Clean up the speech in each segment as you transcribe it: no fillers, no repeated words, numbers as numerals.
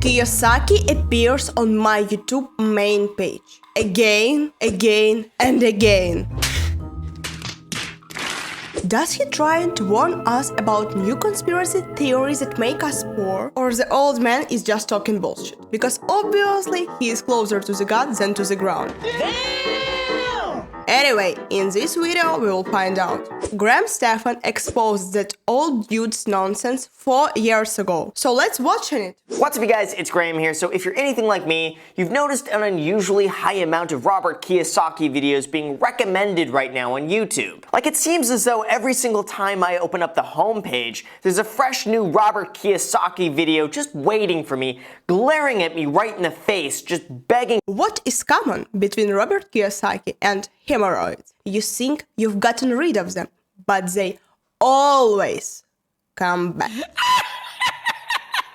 Kiyosaki appears on my YouTube main page. Again, and again. Does he try to warn us about new conspiracy theories that make us poor? Or the old man is just talking bullshit? Because obviously he is closer to the God than to the ground. Anyway, in this video we will find out. Stephan exposed that old dude's nonsense 4 years ago. So let's watch it. What's up, you guys? It's Graham here. So if you're anything like me, you've noticed an unusually high amount of Robert Kiyosaki videos being recommended right now on YouTube. Like, it seems as though every single time I open up the homepage, there's a fresh new Robert Kiyosaki video just waiting for me, glaring at me right in the face, just begging. What is common between Robert Kiyosaki and hemorrhoids? You think you've gotten rid of them, but they always come back.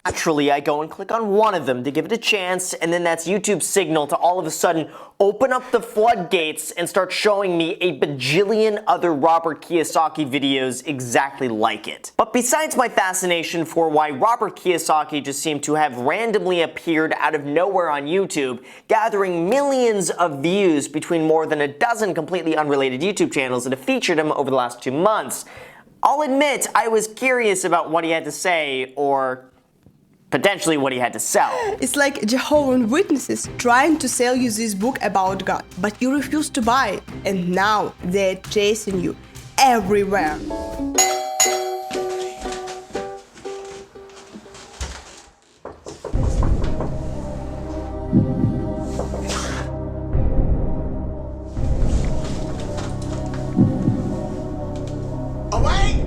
Naturally, I go and click on one of them to give it a chance, and then that's YouTube's signal to all of a sudden open up the floodgates and start showing me a bajillion other Robert Kiyosaki videos exactly like it. But besides my fascination for why Robert Kiyosaki just seemed to have randomly appeared out of nowhere on YouTube, gathering millions of views between more than a dozen completely unrelated YouTube channels that have featured him over the last 2 months, I'll admit I was curious about what he had to say, or potentially what he had to sell. It's like Jehovah's Witnesses trying to sell you this book about God, but you refuse to buy it, and now they're chasing you everywhere.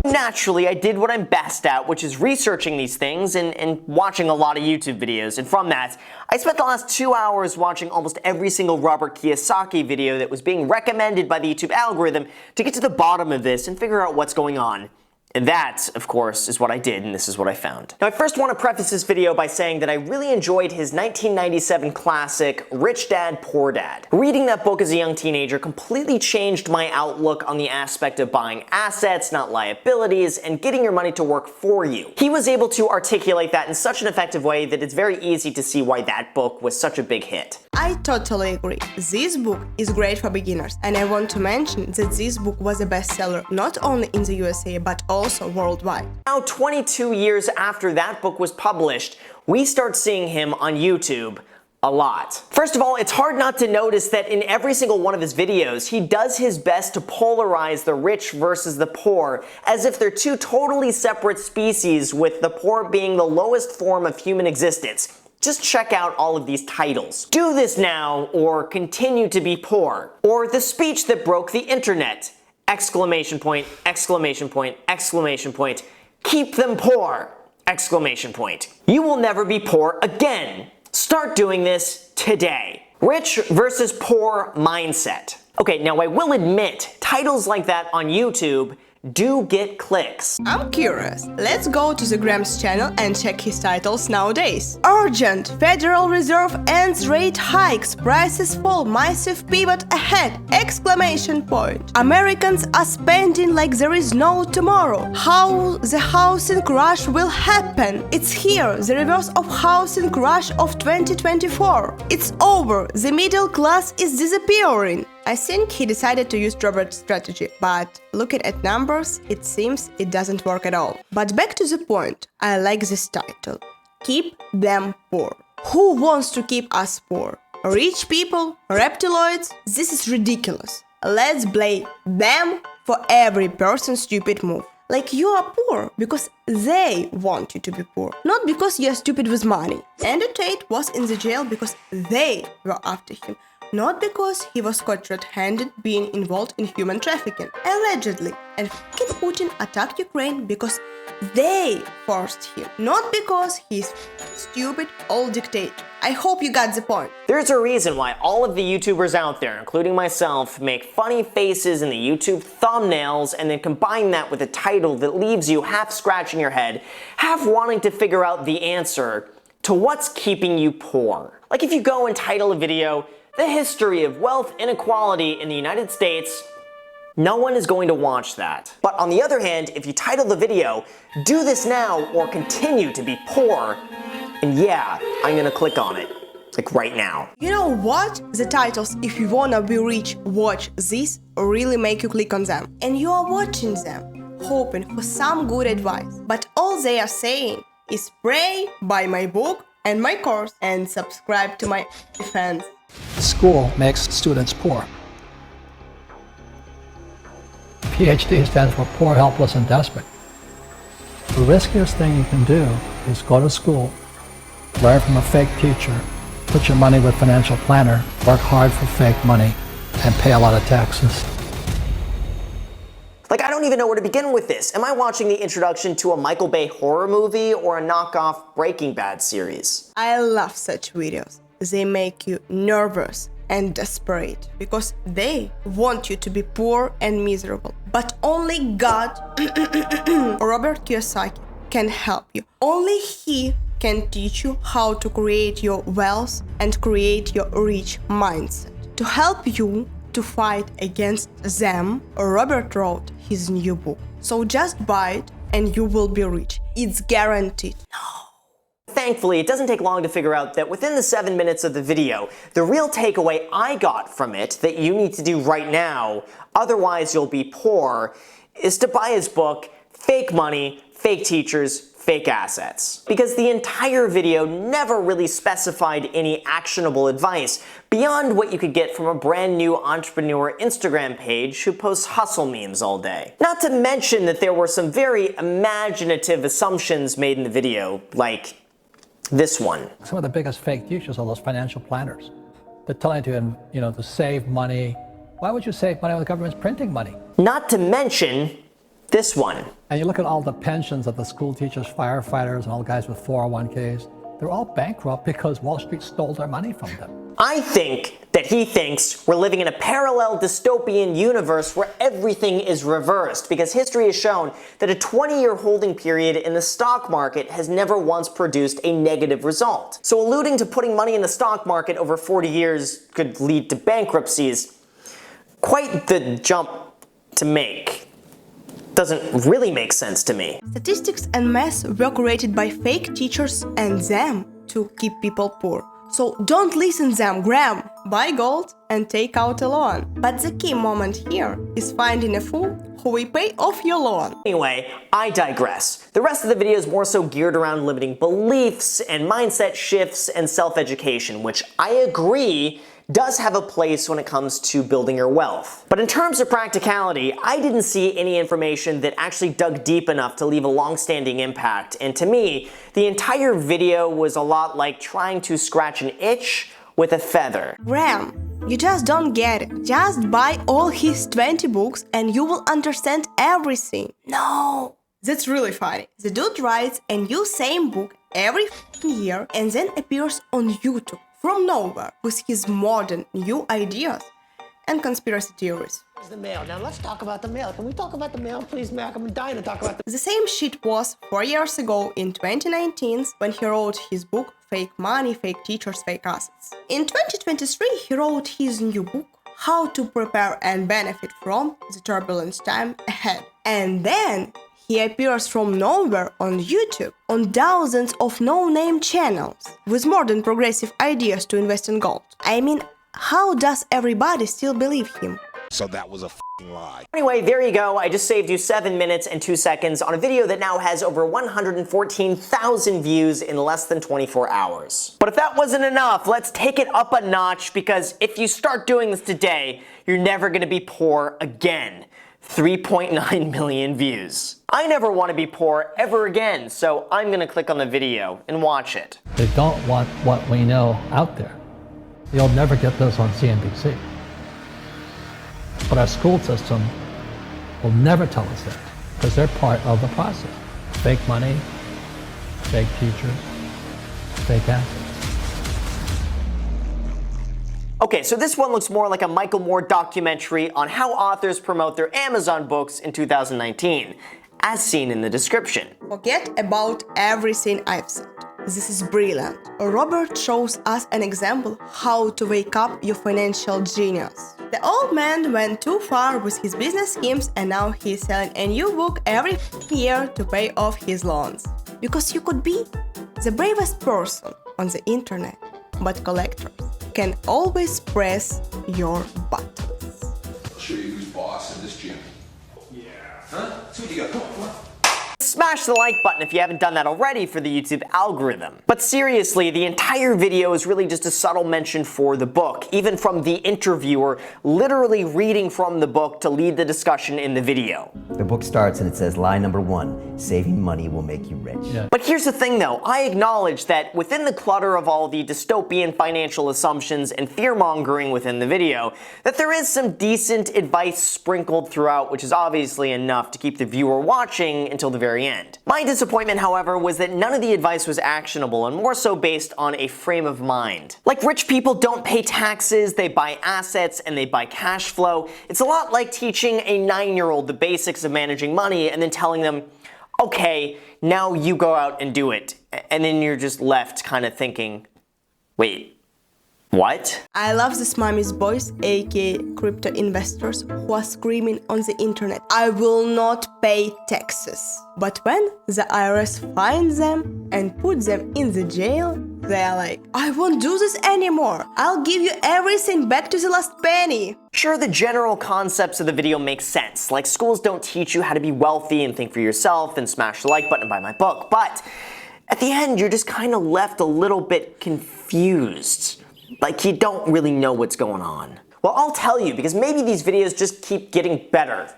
Naturally, I did what I'm best at, which is researching these things and watching a lot of YouTube videos. And from that, I spent the last 2 hours watching almost every single Robert Kiyosaki video that was being recommended by the YouTube algorithm to get to the bottom of this and figure out what's going on. And that, of course, is what I did, and this is what I found. Now, I first want to preface this video by saying that I really enjoyed his 1997 classic, Rich Dad, Poor Dad. Reading that book as a young teenager completely changed my outlook on the aspect of buying assets, not liabilities, and getting your money to work for you. He was able to articulate that in such an effective way that it's very easy to see why that book was such a big hit. I totally agree. This book is great for beginners, and I want to mention that this book was a bestseller not only in the USA but also worldwide. Now, 22 years after that book was published, we start seeing him on YouTube a lot. First of all, it's hard not to notice that in every single one of his videos, he does his best to polarize the rich versus the poor, as if they're two totally separate species, with the poor being the lowest form of human existence. Just check out all of these titles. Do this now, or continue to be poor. Or the speech that broke the internet. Exclamation point, exclamation point, exclamation point. Keep them poor! Exclamation point. You will never be poor again. Start doing this today. Rich versus poor mindset. Okay, now I will admit, titles like that on YouTube do get clicks. I'm curious. Let's go to the Graham's channel and check his titles nowadays. Urgent! Federal Reserve ends rate hikes, prices fall, massive pivot ahead! Exclamation point. Americans are spending like there is no tomorrow. How the housing crash will happen? It's here, the reverse of housing crash of 2024. It's over, the middle class is disappearing. I think he decided to use Robert's strategy, but looking at numbers, it seems it doesn't work at all. But back to the point, I like this title. Keep them poor. Who wants to keep us poor? Rich people? Reptiloids? This is ridiculous. Let's blame them for every person's stupid move. Like, you are poor because they want you to be poor, not because you're stupid with money. And Tate was in the jail because they were after him. Not because he was caught red-handed being involved in human trafficking, allegedly. And Putin attacked Ukraine because they forced him, not because he's stupid old dictator. I hope you got the point. There's a reason why all of the YouTubers out there, including myself, make funny faces in the YouTube thumbnails and then combine that with a title that leaves you half scratching your head, half wanting to figure out the answer to what's keeping you poor. Like, if you go and title a video, "The History of Wealth Inequality in the United States," no one is going to watch that. But on the other hand, if you title the video, "Do this now or continue to be poor," And yeah, I'm gonna click on it. Like right now. You know what? The titles, if you wanna be rich, watch this, really make you click on them. And you are watching them, hoping for some good advice. But all they are saying is pray, buy my book and my course, and subscribe to my fans. School makes students poor. PhD stands for poor, helpless, and desperate. The riskiest thing you can do is go to school, learn from a fake teacher, put your money with a financial planner, work hard for fake money, and pay a lot of taxes. Like, I don't even know where to begin with this. Am I watching the introduction to a Michael Bay horror movie or a knockoff Breaking Bad series? I love such videos. They make you nervous and desperate because they want you to be poor and miserable. But only God, Robert Kiyosaki, can help you. Only he can teach you how to create your wealth and create your rich mindset. To help you to fight against them, Robert wrote his new book. So just buy it and you will be rich. It's guaranteed. Thankfully, it doesn't take long to figure out that within the 7 minutes of the video, the real takeaway I got from it that you need to do right now, otherwise you'll be poor, is to buy his book, Fake Money, Fake Teachers, Fake Assets. Because the entire video never really specified any actionable advice beyond what you could get from a brand new entrepreneur Instagram page who posts hustle memes all day. Not to mention that there were some very imaginative assumptions made in the video, like this one. Some of the biggest fake teachers are those financial planners. They're telling you, to save money. Why would you save money when the government's printing money? Not to mention this one. And you look at all the pensions of the school teachers, firefighters, and all the guys with 401ks. They're all bankrupt because Wall Street stole their money from them. I think that he thinks we're living in a parallel dystopian universe where everything is reversed, because history has shown that a 20-year holding period in the stock market has never once produced a negative result. So alluding to putting money in the stock market over 40 years could lead to bankruptcies, quite the jump to make. Doesn't really make sense to me. Statistics and math were created by fake teachers and them to keep people poor. So don't listen to them, Graham. Buy gold and take out a loan. But the key moment here is finding a fool who will pay off your loan. Anyway, I digress. The rest of the video is more so geared around limiting beliefs and mindset shifts and self-education, which I agree does have a place when it comes to building your wealth. But in terms of practicality, I didn't see any information that actually dug deep enough to leave a long-standing impact. And to me, the entire video was a lot like trying to scratch an itch with a feather. Graham, you just don't get it. Just buy all his 20 books and you will understand everything. No. That's really funny. The dude writes a new same book every year and then appears on YouTube from nowhere with his modern new ideas and conspiracy theories. The mail. Now let's talk about the mail. Can we talk about the mail, please, Mac? I'm dying to talk about The same shit was 4 years ago in 2019 when he wrote his book Fake Money, Fake Teachers, Fake Assets. In 2023 he wrote his new book How to Prepare and Benefit from the Turbulent Time Ahead. And then he appears from nowhere on YouTube, on thousands of no-name channels, with modern progressive ideas to invest in gold. I mean, how does everybody still believe him? So that was a f***ing lie. Anyway, there you go. I just saved you 7 minutes and 2 seconds on a video that now has over 114,000 views in less than 24 hours. But if that wasn't enough, let's take it up a notch, because if you start doing this today, you're never gonna be poor again. 3.9 million views. I never want to be poor ever again, so I'm gonna click on the video and watch it. They don't want what we know out there. You'll never get this on CNBC. But our school system will never tell us that, because they're part of the process. Fake money, fake teachers, fake assets. Okay, so this one looks more like a Michael Moore documentary on how authors promote their Amazon books in 2019, as seen in the description. Forget about everything I've said. This is brilliant. Robert shows us an example how to wake up your financial genius. The old man went too far with his business schemes and now he's selling a new book every year to pay off his loans. Because you could be The bravest person on the internet, but collectors, can always press your buttons. I'll show you who's boss in this gym. Yeah. Huh? See what you got. Come on, come on. Smash the like button if you haven't done that already for the YouTube algorithm. But seriously, the entire video is really just a subtle mention for the book, even from the interviewer literally reading from the book to lead the discussion in the video. The book starts and it says, lie number 1, saving money will make you rich. Yeah. But here's the thing though, I acknowledge that within the clutter of all the dystopian financial assumptions and fear-mongering within the video, that there is some decent advice sprinkled throughout, which is obviously enough to keep the viewer watching until the very end. My disappointment, however, was that none of the advice was actionable and more so based on a frame of mind. Like, rich people don't pay taxes, they buy assets, and they buy cash flow. It's a lot like teaching a 9-year-old the basics of managing money and then telling them, okay, now you go out and do it. And then you're just left kind of thinking, wait, what? I love this mommy's boys, aka crypto investors, who are screaming on the internet, I will not pay taxes. But when the IRS finds them and puts them in the jail, they're like, I won't do this anymore. I'll give you everything back to the last penny. Sure, the general concepts of the video make sense. Like, schools don't teach you how to be wealthy and think for yourself and smash the like button and buy my book. But at the end, you're just kind of left a little bit confused. Like, you don't really know what's going on. Well, I'll tell you, because maybe these videos just keep getting better.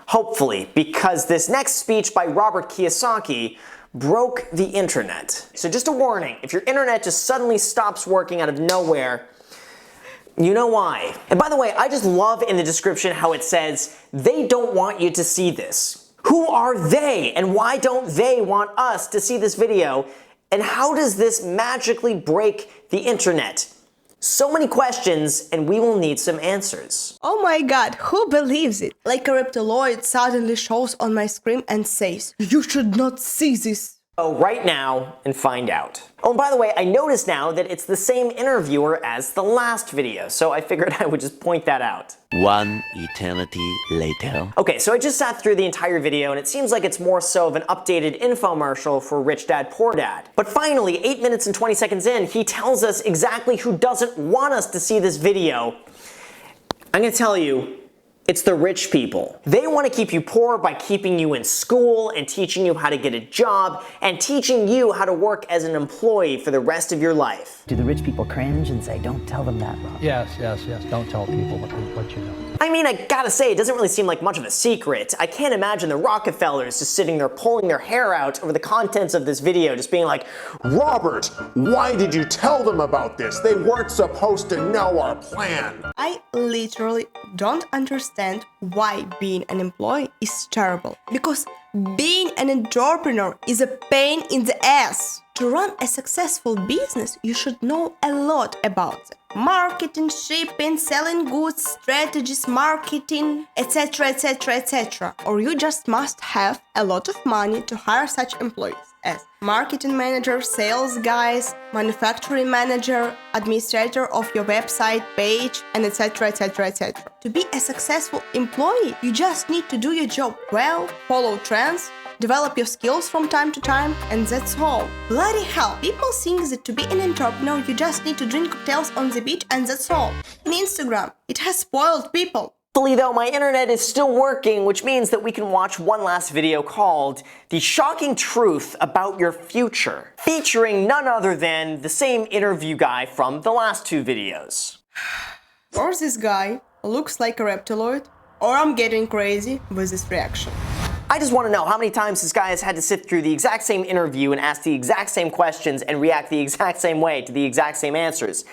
Hopefully, because this next speech by Robert Kiyosaki broke the internet. So just a warning, if your internet just suddenly stops working out of nowhere, you know why. And by the way, I just love in the description how it says, they don't want you to see this. Who are they, and why don't they want us to see this video? And how does this magically break the internet? So many questions, and we will need some answers. Oh my god, who believes it? Like a reptiloid suddenly shows on my screen and says, you should not see this. Go right now and find out. Oh, and by the way, I noticed now that it's the same interviewer as the last video, so I figured I would just point that out. One eternity later. Okay, so I just sat through the entire video and it seems like it's more so of an updated infomercial for Rich Dad, Poor Dad. But finally, 8 minutes and 20 seconds in, he tells us exactly who doesn't want us to see this video. I'm gonna tell you, it's the rich people. They want to keep you poor by keeping you in school and teaching you how to get a job and teaching you how to work as an employee for the rest of your life. Do the rich people cringe and say, don't tell them that, Rob? Yes, yes, yes. Don't tell people what you know. I mean, I gotta say, it doesn't really seem like much of a secret. I can't imagine the Rockefellers just sitting there pulling their hair out over the contents of this video, just being like, Robert, why did you tell them about this? They weren't supposed to know our plan. I literally don't understand why being an employee is terrible. Because being an entrepreneur is a pain in the ass. To run a successful business, you should know a lot about it. Marketing, shipping, selling goods, strategies, marketing, etc, etc, etc. Or you just must have a lot of money to hire such employees as marketing manager, sales guys, manufacturing manager, administrator of your website page, and etc, etc, etc. To be a successful employee, you just need to do your job well, follow trends, develop your skills from time to time, and that's all. Bloody hell, people think that to be an entrepreneur you just need to drink cocktails on the beach and that's all. On Instagram, it has spoiled people. Luckily though, my internet is still working, which means that we can watch one last video called The Shocking Truth About Your Future, featuring none other than the same interview guy from the last two videos. Or this guy looks like a reptiloid, or I'm getting crazy with this reaction. I just want to know how many times this guy has had to sit through the exact same interview and ask the exact same questions and react the exact same way to the exact same answers.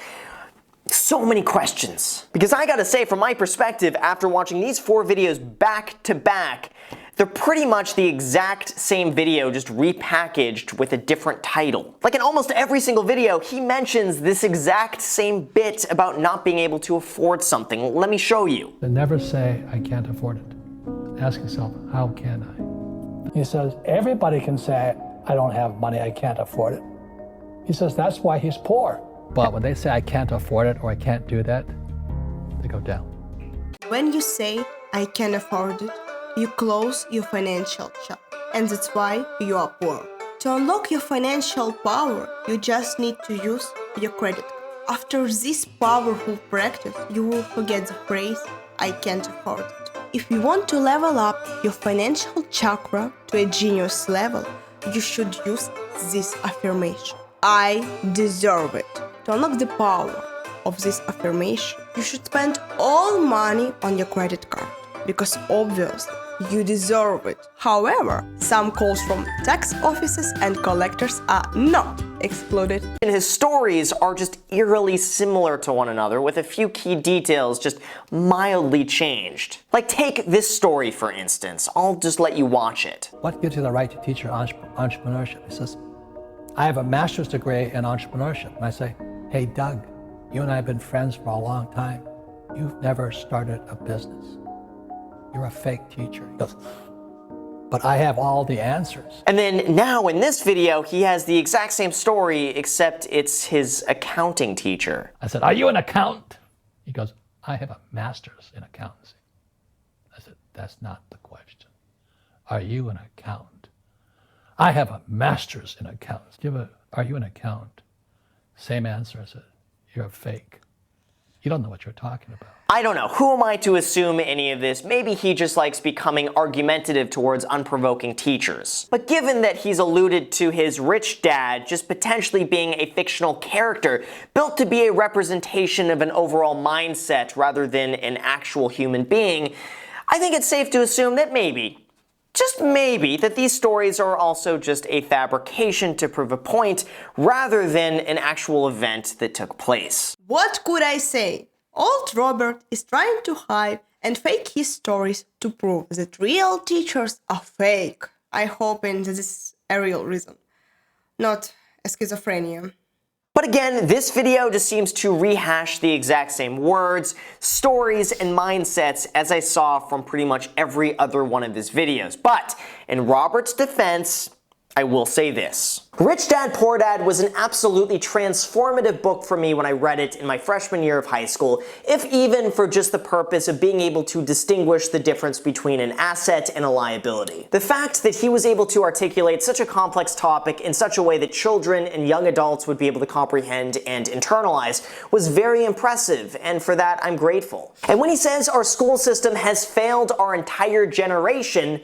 So many questions. Because I gotta say, from my perspective, after watching these 4 videos back to back, they're pretty much the exact same video, just repackaged with a different title. Like in almost every single video, he mentions this exact same bit about not being able to afford something. Let me show you. But never say, I can't afford it. Ask yourself, how can I? He says, everybody can say, I don't have money, I can't afford it. He says, that's why he's poor. But when they say, I can't afford it or I can't do that, they go down. When you say, I can afford it, you close your financial shop. And that's why you are poor. To unlock your financial power, you just need to use your credit card. After this powerful practice, you will forget the phrase, I can't afford it. If you want to level up your financial chakra to a genius level, you should use this affirmation. I deserve it. To unlock the power of this affirmation, you should spend all money on your credit card, because obviously you deserve it. However, some calls from tax offices and collectors are not excluded. And his stories are just eerily similar to one another, with a few key details just mildly changed. Like, take this story for instance. I'll just let you watch it. What gives you the right to teach your entrepreneurship? He says, I have a master's degree in entrepreneurship. And I say, hey, Doug, you and I have been friends for a long time. You've never started a business. You're a fake teacher. He goes, but I have all the answers. And then now in this video, he has the exact same story, except it's his accounting teacher. I said, are you an accountant? He goes, I have a master's in accountancy. I said, that's not the question. Are you an accountant? I have a master's in accountancy. Are you an accountant? Same answer. I said, you're a fake. You don't know what you're talking about. I don't know. Who am I to assume any of this? Maybe he just likes becoming argumentative towards unprovoking teachers. But given that he's alluded to his rich dad just potentially being a fictional character built to be a representation of an overall mindset rather than an actual human being, I think it's safe to assume that maybe, just maybe, that these stories are also just a fabrication to prove a point rather than an actual event that took place. What could I say? Old Robert is trying to hide and fake his stories to prove that real teachers are fake. I hope this is a real reason, not a schizophrenia. But again, this video just seems to rehash the exact same words, stories, and mindsets as I saw from pretty much every other one of his videos. But in Robert's defense, I will say this. Rich Dad, Poor Dad was an absolutely transformative book for me when I read it in my freshman year of high school, if even for just the purpose of being able to distinguish the difference between an asset and a liability. The fact that he was able to articulate such a complex topic in such a way that children and young adults would be able to comprehend and internalize was very impressive, and for that I'm grateful. And when he says our school system has failed our entire generation,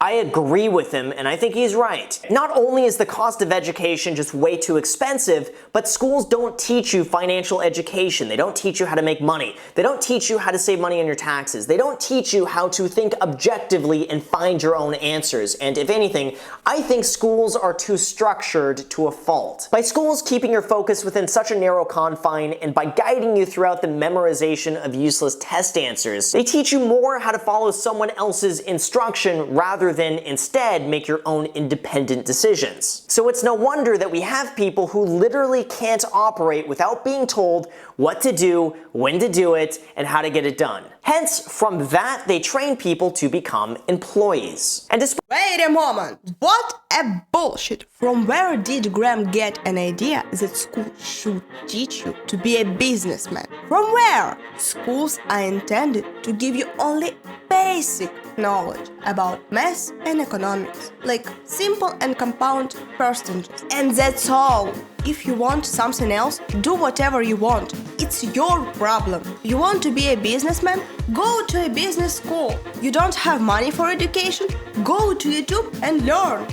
I agree with him, and I think he's right. Not only is the cost of education just way too expensive, but schools don't teach you financial education. They don't teach you how to make money. They don't teach you how to save money on your taxes. They don't teach you how to think objectively and find your own answers. And if anything, I think schools are too structured to a fault. By schools keeping your focus within such a narrow confine and by guiding you throughout the memorization of useless test answers, they teach you more how to follow someone else's instruction rather than instead make your own independent decisions. So it's no wonder that we have people who literally can't operate without being told what to do, when to do it, and how to get it done. Hence, from that, they train people to become employees. And Wait a moment! What a bullshit! From where did Graham get an idea that school should teach you to be a businessman? From where? Schools are intended to give you only basic knowledge about math and economics, like simple and compound percentages. And that's all. If you want something else, do whatever you want. It's your problem. You want to be a businessman? Go to a business school. You don't have money for education? Go to YouTube and learn.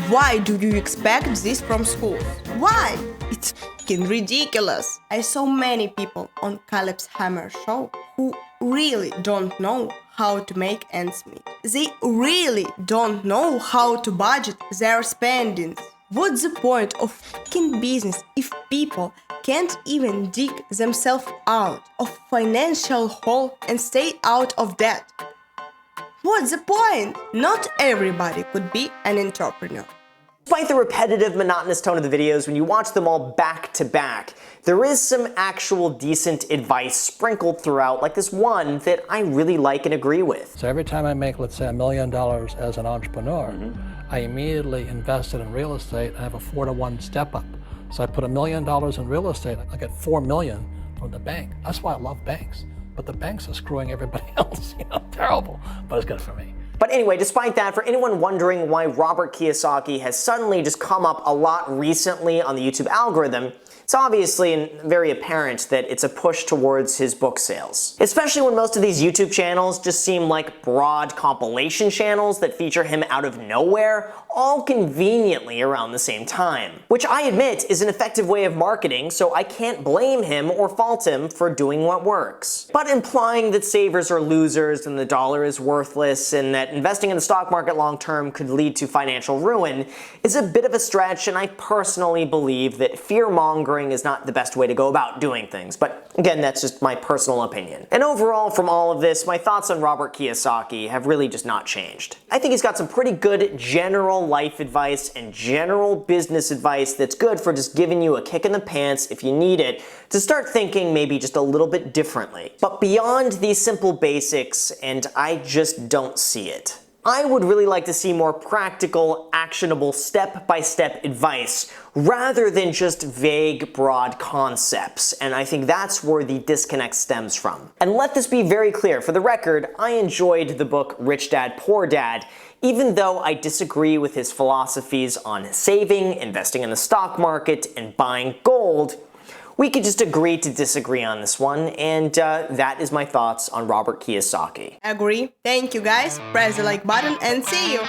Why do you expect this from schools? Why? It's fucking ridiculous. I saw many people on Caleb's Hammer show who really don't know how to make ends meet. They really don't know how to budget their spendings. What's the point of fucking business if people can't even dig themselves out of financial hole and stay out of debt? What's the point? Not everybody could be an entrepreneur. Despite the repetitive, monotonous tone of the videos, when you watch them all back to back, there is some actual decent advice sprinkled throughout, like this one that I really like and agree with. So every time I make, let's say, $1 million as an entrepreneur, I immediately invested in real estate and have a 4-to-1 step up. So I put $1 million in real estate, I get $4 million from the bank. That's why I love banks. But the banks are screwing everybody else, terrible, but it's good for me. But anyway, despite that, for anyone wondering why Robert Kiyosaki has suddenly just come up a lot recently on the YouTube algorithm, it's obviously very apparent that it's a push towards his book sales. Especially when most of these YouTube channels just seem like broad compilation channels that feature him out of nowhere, all conveniently around the same time. Which I admit is an effective way of marketing, so I can't blame him or fault him for doing what works. But implying that savers are losers and the dollar is worthless and that investing in the stock market long term could lead to financial ruin is a bit of a stretch, and I personally believe that fear-mongering is not the best way to go about doing things. But again, that's just my personal opinion. And overall, from all of this, my thoughts on Robert Kiyosaki have really just not changed. I think he's got some pretty good general life advice and general business advice that's good for just giving you a kick in the pants if you need it to start thinking maybe just a little bit differently. But beyond these simple basics, and I just don't see it. I would really like to see more practical, actionable, step-by-step advice rather than just vague, broad concepts, and I think that's where the disconnect stems from. And let this be very clear, for the record, I enjoyed the book Rich Dad, Poor Dad, even though I disagree with his philosophies on saving, investing in the stock market, and buying gold. We could just agree to disagree on this one, and that is my thoughts on Robert Kiyosaki. Agree. Thank you guys. Press the like button and see you.